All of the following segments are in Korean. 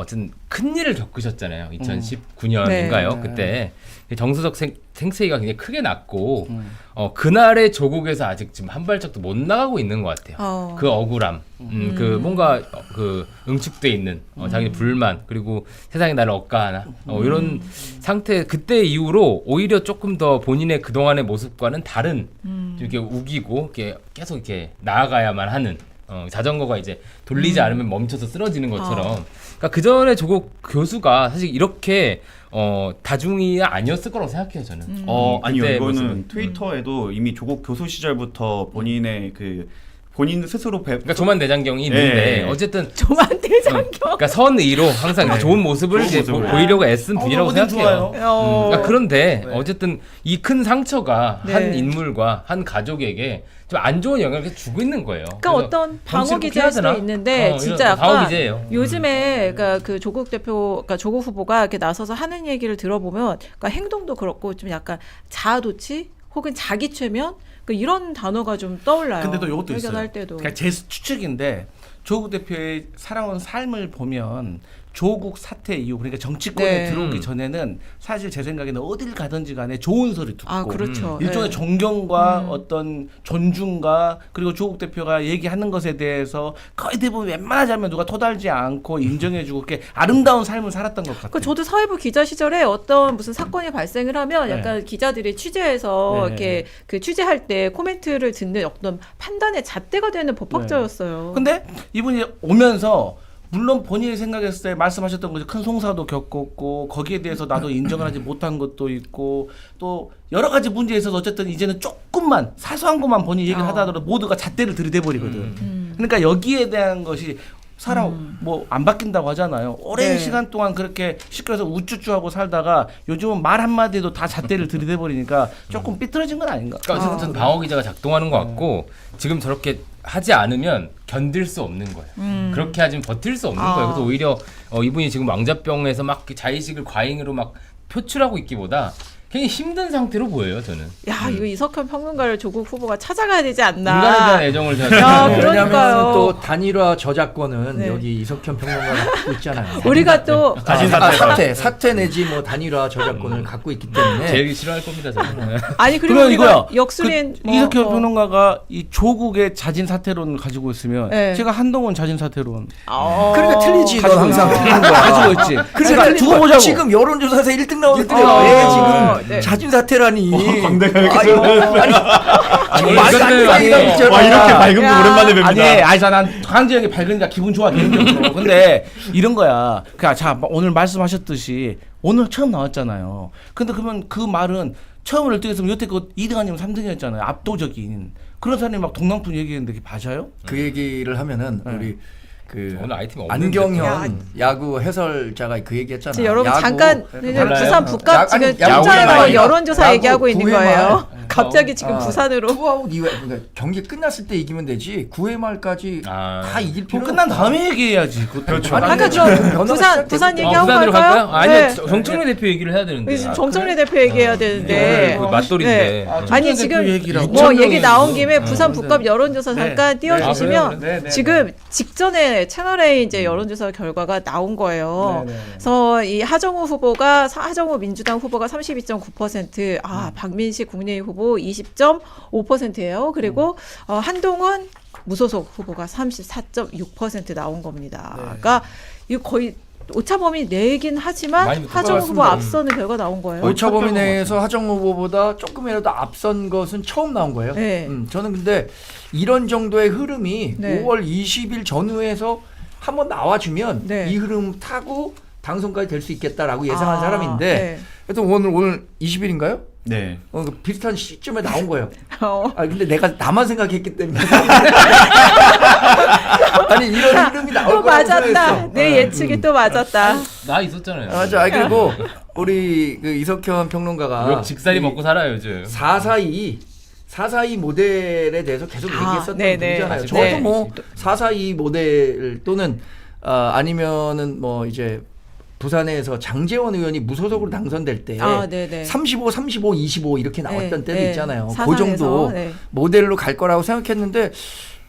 어쨌든 큰 일을 겪으셨잖아요. 2019년인가요? 네. 그때 정수석 생세기가 굉장히 크게 났고 그날의 조국에서 아직 지금 한 발짝도 못 나가고 있는 것 같아요. 그 억울함, 그 뭔가 그 응축돼 있는 자기 불만 그리고 세상이 나를 억까하나 이런 상태 그때 이후로 오히려 조금 더 본인의 그 동안의 모습과는 다른 이렇게 우기고 이렇게 계속 이렇게 나아가야만 하는. 자전거가 이제 돌리지 않으면 멈춰서 쓰러지는 것처럼 그러니까 그 전에 조국 교수가 사실 이렇게 다중이 아니었을 거라고 생각해요 저는. 아니요, 그때 이거는 모습은. 트위터에도 이미 조국 교수 시절부터 본인의 본인 스스로 그러니까 조만 대장경이 있는데 예. 어쨌든 조만 대장경. 그러니까 선의로 항상 좋은 모습을 이제 모습을. 보이려고 애쓴 분이라고 생각해요. 그러니까 그런데 네. 어쨌든 이 큰 상처가 네. 한 인물과 한 가족에게 좀 안 좋은 영향을 주고 있는 거예요. 그러니까 어떤 방어 정치를 기제일 수도 해야 되나? 있는데 진짜 이런 방어 약간 기제예요. 요즘에 그러니까 그 조국 대표, 그러니까 조국 후보가 이렇게 나서서 하는 얘기를 들어보면, 그러니까 행동도 그렇고 좀 약간 자아도취 혹은 자기 최면 그러니까 이런 단어가 좀 떠올라요. 근데 또 이것도 회견할 있어요. 때도. 그러니까 제 추측인데 조국 대표의 살아온 삶을 보면 조국 사태 이후 그러니까 정치권에 네. 들어오기 전에는 사실 제 생각에는 어딜 가든지 간에 좋은 소리 듣고 아 그렇죠. 일종의 네. 존경과 어떤 존중과 그리고 조국 대표가 얘기하는 것에 대해서 거의 대부분 웬만하지 않으면 누가 토달지 않고 인정해주고 그렇게 아름다운 삶을 살았던 것 같아요. 그 저도 사회부 기자 시절에 어떤 무슨 사건이 발생을 하면 네. 약간 기자들이 취재해서 네. 이렇게 그 취재할 때 코멘트를 듣는 어떤 판단의 잣대가 되는 법학자였어요. 근데 이분이 오면서 물론 본인이 생각했을 때 말씀하셨던 거죠. 큰 송사도 겪었고 거기에 대해서 나도 인정을 하지 못한 것도 있고 또 여러 가지 문제에 있어서 어쨌든 이제는 조금만 사소한 것만 본인이 얘기를 하다 하더라도 모두가 잣대를 들이대버리거든. 그러니까 여기에 대한 것이 사람 뭐 안 바뀐다고 하잖아요. 오랜 네. 시간 동안 그렇게 시끄러서 우쭈쭈하고 살다가 요즘은 말 한마디도 다 잣대를 들이대버리니까 조금 삐뚤어진 건 아닌가. 그러니까 어쨌든 방어 기제가 작동하는 것 같고 지금 저렇게 하지 않으면 견딜 수 없는 거예요. 그렇게 하지면 버틸 수 없는 거예요. 그래서 오히려 이분이 지금 왕자병에서 막 자의식을 과잉으로 막 표출하고 있기보다 굉장히 힘든 상태로 보여요 저는. 야 이거 이석현 평론가를 조국 후보가 찾아가야 되지 않나. 인간에 대한 애정을 야, 생각해요. 그러니까요. 왜냐하면 또 단일화 저작권은 네. 여기 이석현 평론가가 갖고 있잖아요. 우리가 또 사퇴 내지 뭐 단일화 저작권을 갖고 있기 때문에 제일 싫어할 겁니다 저는. 아니 그리고 그러면 우리가 이거야. 역술인 그 이석현 평론가가 이 조국의 자진 사퇴론을 가지고 있으면 네. 제가 한동훈 자진 사퇴론 그러니까 틀리지. 넌 가지고 항상 있지. 틀린 거야. 가지고 있지. 그러니까 그러니까 두고 보자고. 지금 여론조사에서 1등 나오는데 어, 왜 지금 네. 자진 사퇴라니? 광대가 이렇게 아니, 말도 안 되는 아니, 얘기가 있잖아. 와 이렇게 밝은 거 야. 오랜만에 뵙니다. 아니, 난 강재영이 밝으니까 기분 좋아 개인적으로. 근데 이런 거야. 그냥 자 오늘 말씀하셨듯이 오늘 처음 나왔잖아요. 근데 그러면 그 말은 처음 12개에서 여태껏 2등 아니면 3등이었잖아요. 압도적인. 그런 사람이 막 동남풍 얘기했는데 그게 맞아요? 그 얘기를 하면은 네. 우리 그 오늘 아이템 없는데. 안경현 야구 해설자가 그 얘기했잖아. 지금 여러분 야구- 잠깐 몰라요? 부산 북갑 지금 아니, 좀 야구 전에 나온 말이야. 여론조사 야구 얘기하고 있는 9회 거예요. 말. 갑자기 지금 부산으로. 투아웃 이후에 그러니까 경기 끝났을 때 이기면 되지 9회 말까지 다 이길 그거 필요 끝난 다음에 얘기해야지. 그렇죠. 아까 저 부산 얘기하고 부산으로 갈까요? 갈까요? 아니 네. 정청래 대표 얘기를 해야 되는데. 지금 정청래 대표 얘기해야 되는데. 그 맞돌인데. 네. 아, 아니 정청래 지금 대표 얘기라고. 뭐 얘기 6,000 나온 명이고. 김에 부산 북갑 여론조사 네. 잠깐 띄워주시면 아, 그래요? 네. 지금 직전에 채널A 이제 여론조사 결과가 나온 거예요. 네. 그래서 이 하정우 민주당 후보가 32.9%, 박민식 국민의힘 후보 20.5%예요. 그리고 한동훈 무소속 후보가 34.6% 나온 겁니다. 그러니까 이거 거의 오차범위 내긴 하지만 많이 붙은 하정우 것 후보 같습니다. 앞서는 결과 나온 거예요. 오차 범위 내에서 하정우 후보보다 조금이라도 앞선 것은 처음 나온 거예요. 네. 저는 근데 이런 정도의 흐름이 네. 5월 20일 전후에서 한번 나와주면 네. 이 흐름 타고 당선까지 될 수 있겠다라고 예상한 사람인데 네. 하여튼 오늘 20일인가요? 네. 그 비슷한 시점에 나온 거예요. 어. 근데 내가 나만 생각했기 때문에 아니 이런 흐름이 나올 또 거라고 맞았다. 생각했어. 내 예측이 또 맞았다. 나 있었잖아요. 맞아. 그리고 우리 그 이석현 평론가가 욕 직살이 먹고 살아요 요즘. 442 모델에 대해서 계속 얘기했었던 네네. 분이잖아요. 네. 저도 뭐 442 모델 또는 아니면은 뭐 이제 부산에서 장제원 의원이 무소속으로 당선될 때 네네. 35, 35, 25 이렇게 나왔던 때도 있잖아요. 그 사상에서, 정도 네. 모델로 갈 거라고 생각했는데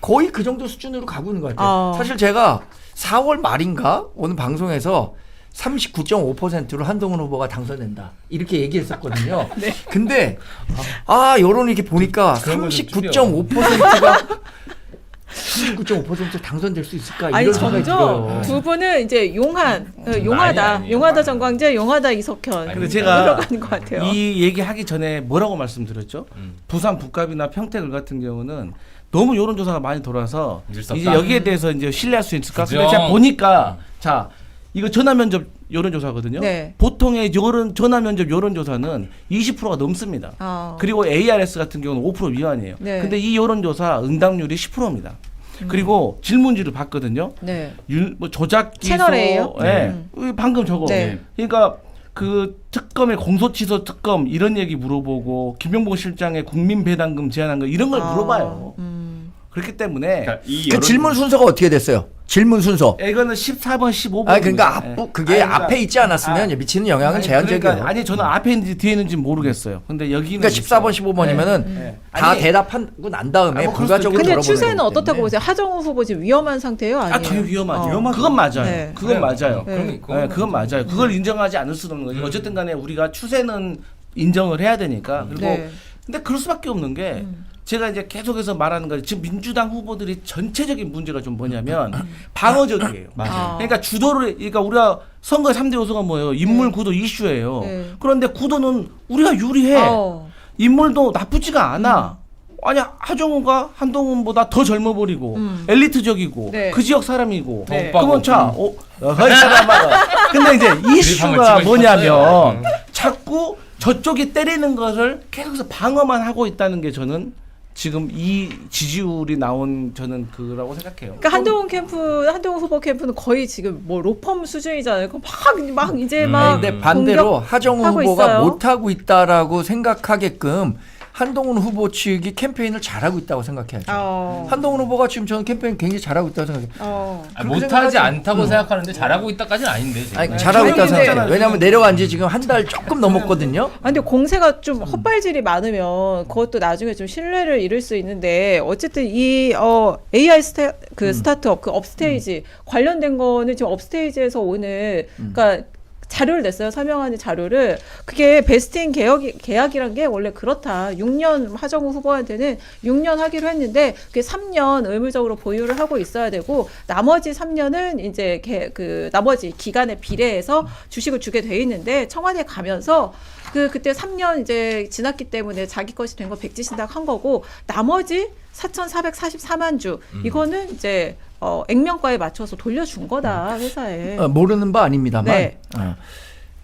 거의 그 정도 수준으로 가고 있는 것 같아요. 사실 제가 4월 말인가 오늘 방송에서 39.5%로 한동훈 후보가 당선된다 이렇게 얘기했었거든요. 네. 근데 여론 이렇게 보니까 그런 거좀 39.5%가 39.5% 당선될 수 있을까 아니 이런 생각이 점점 들어요. 두 분은 이제 용하다, 아니, 용하다 정광재, 용하다 이석현. 아니, 근데 제가 들어가는 것 같아요. 이 얘기하기 전에 뭐라고 말씀드렸죠? 부산 북갑이나 평택을 같은 경우는 너무 여론조사가 많이 돌아서 믿을 수 이제 없다. 여기에 대해서 이제 신뢰할 수 있을까? 근데 그죠. 제가 보니까 자 이거 전화면접 여론조사거든요. 네. 보통의 전화면접 여론조사는 20%가 넘습니다. 그리고 ARS 같은 경우는 5% 미만이에요. 네. 근데 이 여론조사 응답률이 10%입니다. 그리고 질문지를 봤거든요. 네. 뭐 조작 기소, 채널 A요? 예. 방금 저거. 네. 그러니까 그 특검의 공소취소 특검 이런 얘기 물어보고 김용복 실장의 국민 배당금 제한한 거 이런 걸 물어봐요. 그렇기 때문에 그러니까 이 그 질문 순서가 어떻게 됐어요? 질문 순서. 이거는 14번, 15번. 그러니까 그게 앞에 있지 않았으면 미치는 영향은 제한적이에요. 그러니까, 아니 저는 앞에 있는지 뒤에 있는지 모르겠어요. 근데 여기는 그러니까 14번, 15번이면은 네. 다 아니, 대답하고 난 다음에 뭐 그럴 부가적으로 근데 들어보는 추세는 거기 어떻다고 때문에. 보세요? 하정우 후보 지금 위험한 상태예요, 아니에요? 당연히 위험하죠. 어. 그건 맞아요. 네. 그건 맞아요. 네. 그건 맞아요. 그걸 인정하지 않을 수는 없는 거죠. 어쨌든 간에 우리가 추세는 인정을 해야 되니까. 그리고 네. 근데 그럴 수밖에 없는 게 제가 이제 계속해서 말하는 거지. 지금 민주당 후보들이 전체적인 문제가 좀 뭐냐면 방어적이에요. 맞아요. 그러니까 그러니까 우리가 선거 3대 요소가 뭐예요? 인물, 구도, 이슈예요. 네. 그런데 구도는 우리가 유리해. 인물도 나쁘지가 않아. 아니 하정우가 한동훈보다 더 젊어 보이고 엘리트적이고 네. 그 지역 사람이고 네. 그러면 근데 이제 이슈가 뭐냐면 자꾸 저쪽이 때리는 것을 계속해서 방어만 하고 있다는 게 저는 지금 이 지지율이 나온 저는 그라고 생각해요. 그러니까 한동훈 후보 캠프는 거의 지금 뭐 로펌 수준이잖아요. 막 이제 막 근데 반대로 하정우 하고 후보가 있어요. 못하고 있다라고 생각하게끔 한동훈 후보 측이 캠페인을 잘하고 있다고 생각해야죠. 한동훈 후보가 지금 저는 캠페인 굉장히 잘하고 있다고 생각해요. 못하지 않다고 생각하는데 잘하고 있다까지는 아닌데. 지금. 아니, 잘하고 있다고 근데- 생각해요. 왜냐하면 내려간 지 지금 한 달 조금 넘었거든요. 근데 공세가 좀 헛발질이 많으면 그것도 나중에 좀 신뢰를 잃을 수 있는데 어쨌든 이 AI 스타트업 그 업스테이지 관련된 거는 지금 업스테이지에서 오늘 그러니까 자료를 냈어요. 설명하는 자료를. 그게 베스팅 계약이란 게 원래 그렇다. 6년 하정우 후보한테는 6년 하기로 했는데 그게 3년 의무적으로 보유를 하고 있어야 되고 나머지 3년은 이제 나머지 기간에 비례해서 주식을 주게 돼 있는데 청와대 가면서 그때 3년 이제 지났기 때문에 자기 것이 된 거 백지신탁 한 거고 나머지 4,444만 주 이거는 이제 액면가에 맞춰서 돌려준 거다 회사에. 모르는 바 아닙니다만 네.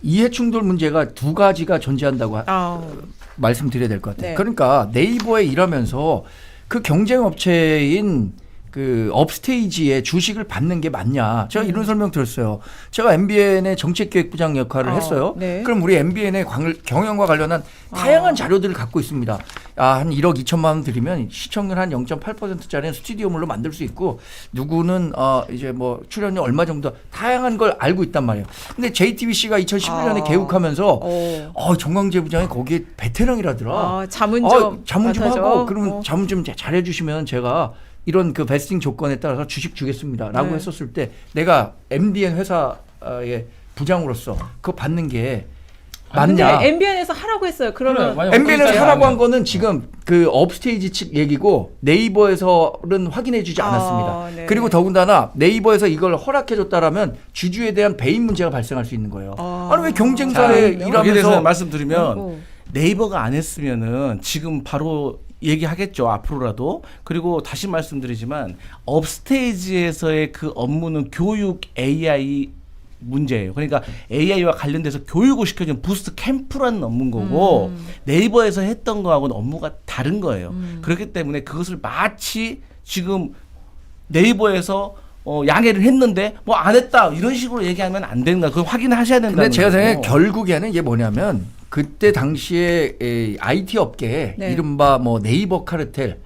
이해 충돌 문제가 두 가지가 존재한다고 말씀드려야 될 것 같아요. 네. 그러니까 네이버에 일하면서 그 경쟁 업체인 그 업스테이지에 주식을 받는 게 맞냐? 제가 이런 설명 들었어요. 제가 MBN의 정책기획부장 역할을 했어요. 네. 그럼 우리 MBN의 경영과 관련한 다양한 자료들을 갖고 있습니다. 한 1억 2천만 원 들이면 시청률 한 0.8%짜리는 스튜디오물로 만들 수 있고 누구는 이제 뭐 출연료 얼마 정도 다양한 걸 알고 있단 말이에요. 근데 JTBC가 2011년에 개국하면서 정광재 부장이 거기에 베테랑이라더라. 자문 좀 하고 그러면 자문 좀 잘해 주시면 제가 이런 그 베스팅 조건에 따라서 주식 주겠습니다라고 했었을 때 내가 MBN 회사의 부장으로서 그거 받는 게 맞냐? 근데 MBN에서 하라고 했어요. 그러면 MBN에서 하라고 한 거는 지금 그 업스테이지 측 얘기고 네이버에서는 확인해주지 않았습니다. 네. 그리고 더군다나 네이버에서 이걸 허락해줬다라면 주주에 대한 배임 문제가 발생할 수 있는 거예요. 아니 왜 경쟁사에 여기에 대해서 일하면서 말씀드리면 네이버가 안 했으면은 지금 바로 얘기하겠죠 앞으로라도. 그리고 다시 말씀드리지만 업스테이지에서의 그 업무는 교육 AI 문제예요. 그러니까 AI와 관련돼서 교육을 시켜주는 부스트 캠프라는 업무인 거고 네이버에서 했던 거하고는 업무가 다른 거예요. 그렇기 때문에 그것을 마치 지금 네이버에서 양해를 했는데 뭐 안 했다 이런 식으로 얘기하면 안 되는 거야. 그걸 확인하셔야 된다는 근데 제가 생각에 거고. 결국에는 이게 뭐냐면 그때 당시에 IT 업계 이른바 뭐 네이버 카르텔,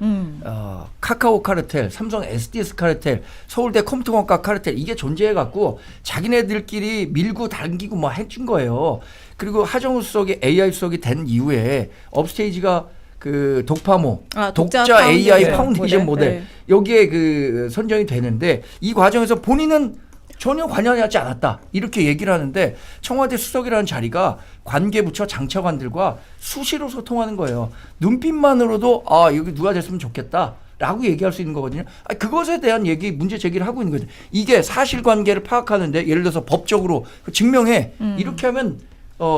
카카오 카르텔, 삼성 SDS 카르텔, 서울대 컴퓨터공학과 카르텔 이게 존재해 갖고 자기네들끼리 밀고 당기고 뭐 해준 거예요. 그리고 하정우 수석이 AI 수석이 된 이후에 업스테이지가 그 독파모, 독자 독자 AI 파운데이션 파운데이션 모델 네. 여기에 그 선정이 되는데 이 과정에서 본인은 전혀 관여하지 않았다 이렇게 얘기를 하는데 청와대 수석이라는 자리가 관계부처 장차관들과 수시로 소통하는 거예요. 눈빛만으로도 여기 누가 됐으면 좋겠다. 라고 얘기할 수 있는 거거든요. 그것에 대한 문제 제기를 하고 있는 거죠. 이게 사실관계를 파악하는데 예를 들어서 법적으로 증명해 이렇게 하면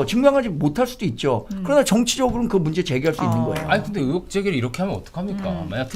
증명하지 못할 수도 있죠. 그러나 정치적으로는 그 문제 제기할 수 있는 거예요. 아니 근데 의혹 제기를 이렇게 하면 어떡합니까? 만약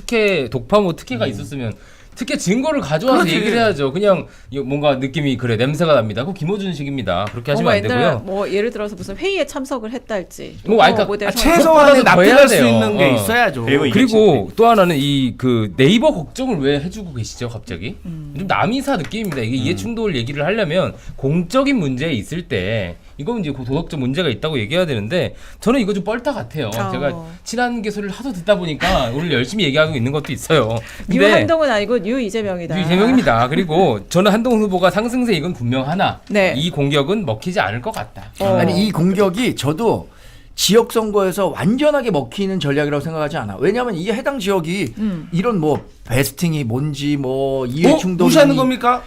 독파모 특혜가 있었으면 특혜 증거를 가져와서 그렇지. 얘기를 해야죠. 그냥 뭔가 느낌이 그래 냄새가 납니다. 그거 김어준식입니다. 그렇게 하시면 안 옛날 되고요. 뭐 예를 들어서 무슨 회의에 참석을 했달지. 뭐 그러니까 모델 최소한의 그것보다도 더 해야 납득할 수 돼요. 있는 게 있어야죠. 그리고 그리고 또 하나는 이 그 네이버 걱정을 왜 해주고 계시죠 갑자기? 좀 남이사 느낌입니다. 이게 이해충돌 얘기를 하려면 공적인 문제에 있을 때 이건 이제 도덕적 문제가 있다고 얘기해야 되는데 저는 이거 좀 뻘타 같아요. 제가 친한 개소리를 하도 듣다 보니까 오늘 열심히 얘기하고 있는 것도 있어요. 뉴 한동훈 아니고 뉴 이재명이다. 이재명입니다. 그리고 저는 한동훈 후보가 상승세 이건 분명하나 네. 이 공격은 먹히지 않을 것 같다. 아니 이 공격이 저도 지역 선거에서 완전하게 먹히는 전략이라고 생각하지 않아. 왜냐하면 이게 해당 지역이 이런 뭐 베스팅이 뭔지 뭐 이해충돌이 무시하는 겁니까?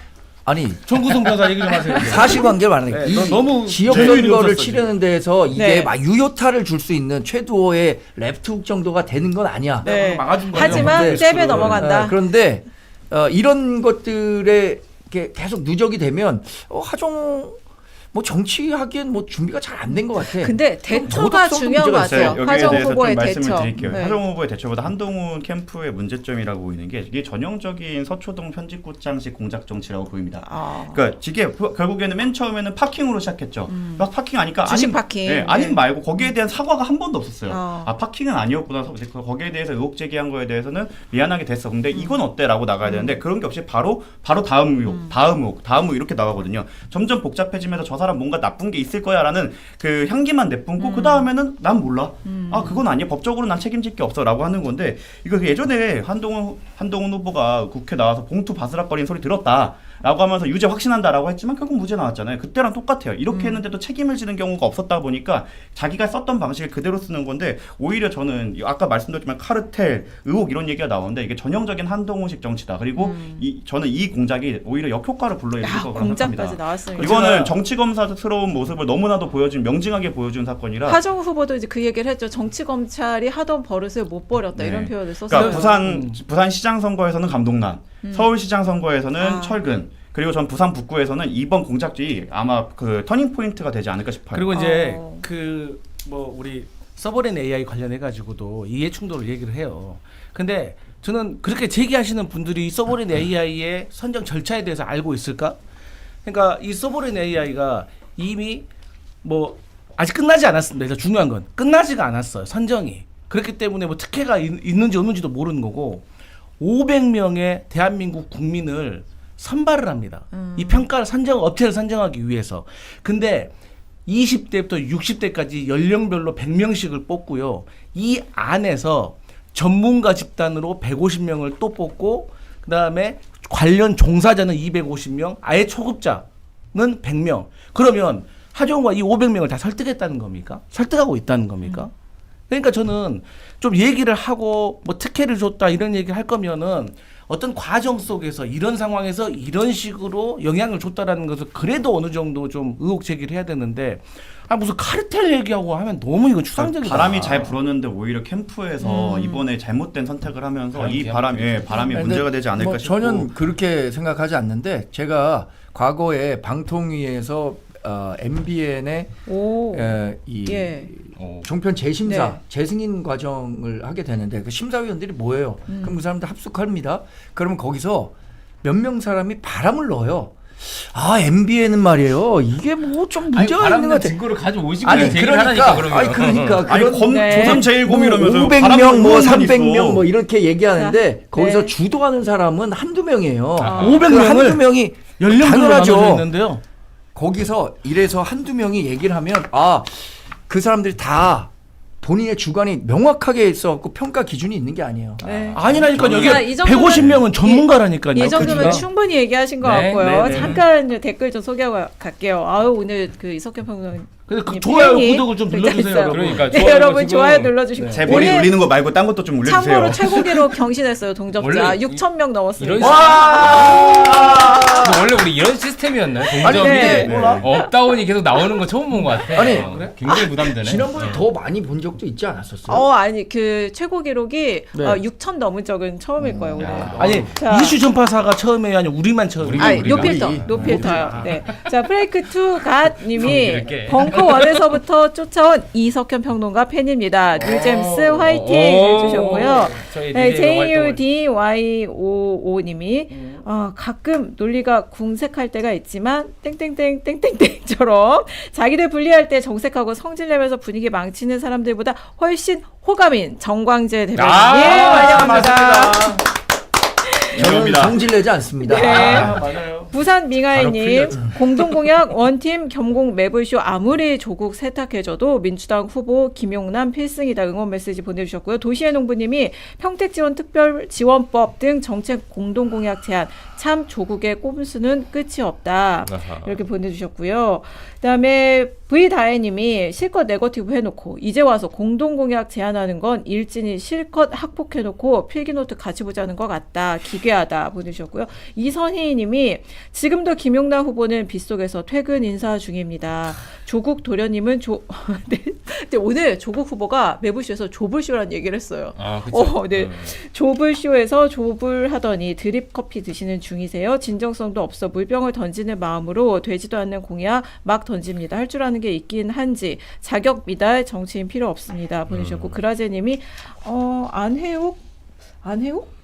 아니 정구성 변호사 얘기 좀 하세요. 사실관계를 말하는 거예요. 네, 이 넌 너무 지역 재미를 선거를 없었어, 치르는 데서 이게 네. 막 유효타를 줄 수 있는 최두호의 랩투 정도가 되는 건 아니야. 네. 막아준 거예요. 하지만 네. 잽에 넘어간다. 그런데 이런 것들에 이렇게 계속 누적이 되면 하종 뭐 정치하기엔 뭐 준비가 잘 안 된 것 같아. 근데 대처가 도덕성도 중요한 것 문제가 있어요. 같아요. 여기에 하정 대해서 후보의 좀 말씀을 대처. 드릴게요. 네. 하정 후보의 대처보다 한동훈 캠프의 문제점이라고 보이는 게 이게 전형적인 서초동 편집국장식 공작 정치라고 보입니다. 그러니까 이게 결국에는 맨 처음에는 파킹으로 시작했죠. 막 파킹 아니까 주식 아닌, 파킹. 네, 아닌 네. 말고 거기에 대한 사과가 한 번도 없었어요. 아. 파킹은 아니었구나. 거기에 대해서 의혹 제기한 거에 대해서는 미안하게 됐어. 근데 이건 어때라고 나가야 되는데 그런 게 없이 바로 다음 의혹, 다음 의혹 이렇게 나가거든요. 점점 복잡해지면서 저 사람 뭔가 나쁜 게 있을 거야라는 그 향기만 내뿜고 그 다음에는 난 몰라. 그건 아니야. 법적으로 난 책임질 게 없어라고 하는 건데 이거 예전에 한동훈 후보가 국회 나와서 봉투 바스락거리는 소리 들었다. 라고 하면서 유죄 확신한다라고 했지만 결국 무죄 나왔잖아요. 그때랑 똑같아요. 이렇게 했는데도 책임을 지는 경우가 없었다 보니까 자기가 썼던 방식을 그대로 쓰는 건데 오히려 저는 아까 말씀드렸지만 카르텔, 의혹 이런 얘기가 나오는데 이게 전형적인 한동훈식 정치다. 그리고 저는 이 공작이 오히려 역효과를 불러일으킬 거라고 공작까지 생각합니다. 나왔으니까. 이거는 정치검사스러운 모습을 너무나도 명징하게 보여준 사건이라 하정 후보도 이제 그 얘기를 했죠. 정치 검찰이 하던 버릇을 못 버렸다 이런 표현을 썼어요. 그러니까 부산시장 선거에서는 감동란, 서울시장 선거에서는 철근. 그리고 전 부산 북구에서는 이번 공작이 아마 그 터닝 포인트가 되지 않을까 싶어요. 그리고 이제 그 뭐 우리 서버린 AI 관련해 가지고도 이해 충돌을 얘기를 해요. 근데 저는 그렇게 제기하시는 분들이 서버린 AI의 선정 절차에 대해서 알고 있을까? 그러니까 이 서버린 AI가 이미 뭐 아직 끝나지 않았습니다. 중요한 건 끝나지가 않았어요. 선정이. 그렇기 때문에 뭐 특혜가 있는지 없는지도 모르는 거고 500명의 대한민국 국민을 선발을 합니다. 이 평가를 업체를 선정하기 위해서. 근데 20대부터 60대까지 연령별로 100명씩을 뽑고요. 이 안에서 전문가 집단으로 150명을 또 뽑고 그다음에 관련 종사자는 250명, 아예 초급자는 100명. 그러면 하정우가 이 500명을 다 설득했다는 겁니까? 설득하고 있다는 겁니까? 그러니까 저는 좀 얘기를 하고 뭐 특혜를 줬다 이런 얘기를 할 거면은 어떤 과정 속에서 이런 상황에서 이런 식으로 영향을 줬다라는 것을 그래도 어느 정도 좀 의혹 제기를 해야 되는데 무슨 카르텔 얘기하고 하면 너무 이건 추상적이다. 바람이 잘 불었는데 오히려 캠프에서 이번에 잘못된 선택을 하면서 이 바람이 문제가 되지 않을까 싶고 저는 그렇게 생각하지 않는데 제가 과거에 방통위에서 MBN의 종편 재심사, 네. 재승인 과정을 하게 되는데 그 심사위원들이 뭐예요? 그럼 그 사람들 합숙합니다. 그러면 거기서 몇 명 사람이 바람을 넣어요. MBN은 말이에요. 이게 뭐 좀 문제가 있는 것 같아. 증거를 가져오시고 아니 얘기를 하라니까 그러면. 그러니까 조선 제일곰 이러면서 500명 뭐 300명 뭐 이렇게 얘기하는데 거기서 네. 주도하는 사람은 한두 명이에요. 500명을 한두 명이 연령별로 당연하죠. 나눠져 있는데요. 거기서 이래서 한두 명이 얘기를 하면 그 사람들이 다 본인의 주관이 명확하게 있어갖고 평가 기준이 있는 게 아니에요. 네. 아니라니까 여기 이 정도면 150명은 전문가라니까요. 이 정도면 그렇죠? 충분히 얘기하신 것 네, 같고요. 네, 네. 잠깐 댓글 좀 소개하고 갈게요. 오늘 그 이석현 근데 이 좋아요, 팬이 구독을 좀 글자 눌러주세요, 있어요. 여러분. 그러니까 네, 좋아요, 여러분 지금. 좋아요 눌러주시고 제 머리 오늘 울리는 거 말고 딴 것도 좀 올려주세요. 참고로 최고 기록 경신했어요. 동접자 원래 6,000명 넘었습니다. 이런 원래 우리 이런 시스템이었나요? 동점이 네. 몰라. 업다운이 계속 나오는 거 처음 본 것 같아. 아니, 그래? 굉장히 부담되네. 지난번에 더 많이 본 적도 있지 않았었어요? 아니 그 최고 기록이 네. 6,000 넘은 적은 처음일 거예요. 오늘. 아니 자. 이슈 전파사가 처음이에요, 아니 우리만 처음이에요? 우리만. 아니 우리가. 노필터 우리. 노필터요. 네. 자 브레이크 투 갓님이 이렇게. 벙커 원에서부터 쫓아온 이석현 평론가 팬입니다. 뉴잼스 화이팅 해주셨고요. 저희 네, 활동을. JUDYOO님이 가끔 논리가 궁색할 때가 있지만 땡땡땡 땡땡땡처럼 자기들 불리할 때 정색하고 성질내면서 분위기 망치는 사람들보다 훨씬 호감인 정광재 대변인님 환영합니다. 저는 인정합니다. 성질내지 않습니다. 네. 맞아요. 부산 바로 민가이님 풀렸죠. 공동공약 원팀 겸공 매불쇼 아무리 조국 세탁해줘도 민주당 후보 김용남 필승이다 응원 메시지 보내주셨고요. 도시의 농부님이 평택지원 특별지원법 등 정책 공동공약 제안 참 조국의 꼼수는 끝이 없다 아하. 이렇게 보내주셨고요. 그다음에 V다혜님이 실컷 네거티브 해놓고 이제 와서 공동공약 제안하는 건 일진이 실컷 학폭해놓고 필기노트 같이 보자는 것 같다. 기괴하다 보내주셨고요. 이선희님이 지금도 김용남 후보는 빗속에서 퇴근 인사 중입니다. 조국 도련님은 네. 근데 오늘 조국 후보가 매부쇼에서 조불쇼라는 얘기를 했어요. 아, 그쵸. 네. 조불쇼에서 조불하더니 드립 커피 드시는 중이세요. 진정성도 없어 물병을 던지는 마음으로 되지도 않는 공약 막 던집니다. 할 줄 아는 게 있긴 한지 자격 미달 정치인 필요 없습니다. 보내주셨고 그라제님이 안해욱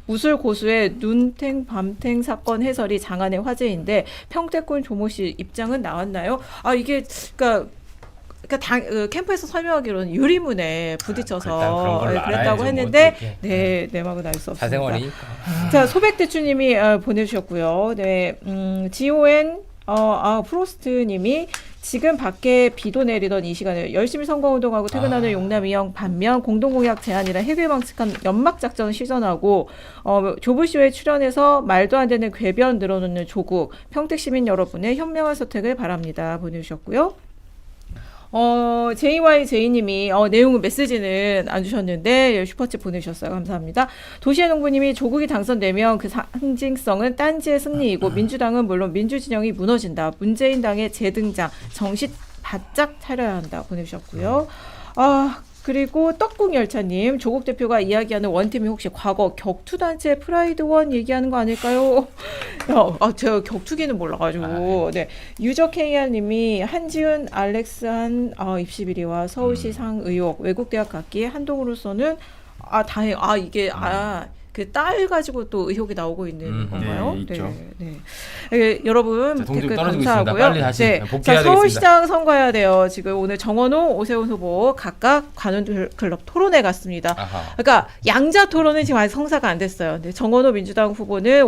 우술 고수의 눈탱 밤탱 사건 해설이 장안의 화제인데 평택군 조모 씨 입장은 나왔나요? 이게 그러니까 캠프에서 설명하기로는 유리문에 부딪혀서 그런 걸로 그랬다고 알아야죠. 했는데 뭐 어떻게. 네 내막은 알 수 없습니다. 사생활이니까. 자 소백대추님이 보내주셨고요. 네, GON 프로스트님이 지금 밖에 비도 내리던 이 시간에 열심히 선거운동하고 퇴근하는 용남 이형 반면 공동공약 제안이라 해괴망측한 연막작전 시전하고 조부쇼에 출연해서 말도 안 되는 궤변 늘어놓는 조국 평택시민 여러분의 현명한 선택을 바랍니다. 보내주셨고요. JYJ님이 내용은 메시지는 안 주셨는데 슈퍼챗 보내주셨어요. 감사합니다. 도시의 농부님이 조국이 당선되면 그 상징성은 딴지의 승리이고 민주당은 물론 민주진영이 무너진다. 문재인 당의 재등장 정신 바짝 차려야 한다. 보내주셨고요. 그리고 떡국열차님 조국 대표가 이야기하는 원팀이 혹시 과거 격투단체 프라이드원 얘기하는 거 아닐까요? 제가 격투기는 몰라가지고 네. 유저 KR님이 한지훈 알렉스한 입시 비리와 서울시 상 의혹 외국 대학 갔기에 한동으로서는 다행 이게 그 딸 가지고 또 의혹이 나오고 있는 건가요? 네, 있죠. 네. 여러분 자, 동조 댓글 떨어지고 있습니다. 감사하고요. 빨리 다시 네. 복귀해야 자, 되겠습니다. 서울시장 선거해야 돼요. 지금 오늘 정원호, 오세훈 후보 각각 관훈클럽 토론회 갔습니다. 아하. 그러니까 양자 토론은 지금 아직 성사가 안 됐어요. 근데 정원호 민주당 후보는